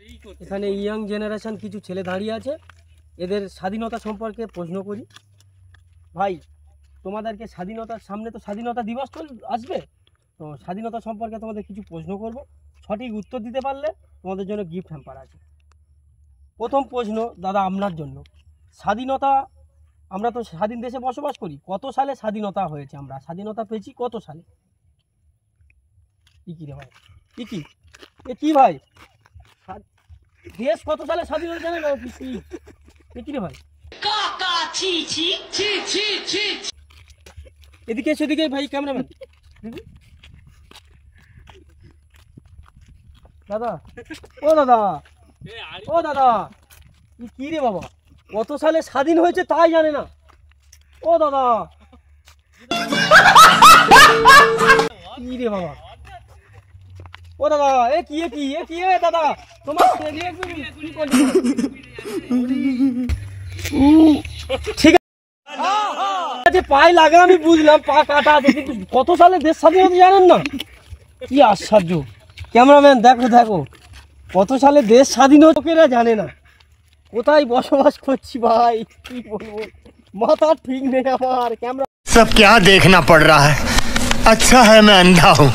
এখানে young generation কিছু ছেলে দাঁড়িয়ে আছে, এদের স্বাধীনতা সম্পর্কে প্রশ্ন করি। ভাই, তোমাদেরকে স্বাধীনতার সামনে তো স্বাধীনতা দিবস আসবে, তো স্বাধীনতা সম্পর্কে তোমাদের কিছু প্রশ্ন করব, সঠিক উত্তর দিতে পারলে তোমাদের জন্য গিফট হ্যাম্পার আছে। প্রথম প্রশ্ন দাদা আপনার জন্য, স্বাধীনতা, আমরা তো স্বাধীন দেশে বসবাস করি, কত সালে স্বাধীনতা হয়েছে, আমরা স্বাধীনতা পেয়েছি কত সালে? কি রে ভাই, কি এ কি ভাই, দেশ কত সালে স্বাধীন হয়েছে জানেন? কি রে ভাই, এদিকে সেদিকে ভাই, ক্যামেরাম্যান দাদা, ও দাদা, ও দাদা, কি রে বাবা, কত সালে স্বাধীন হয়েছে তাই জানে না? ও দাদা, কি রে বাবা, ও দাদা, এ কি দাদা, তোমার ঠিক আছে, পায়ে লাগা আমি বুঝলাম, পা কাটা আছে, কিন্তু কত সালে দেশ স্বাধীন হতে জানেন না? কি আশ্চর্য। ক্যামেরাম্যান দেখো কত সালে দেশ স্বাধীন হতে লোকেরা জানে না। কোথায় বসবাস করছি ভাই, কি বলবো, মাথা ঠিক নেই আমার। ক্যামেরা सब क्या देखना पड़ रहा है, अच्छा है मैं अंधा हूँ।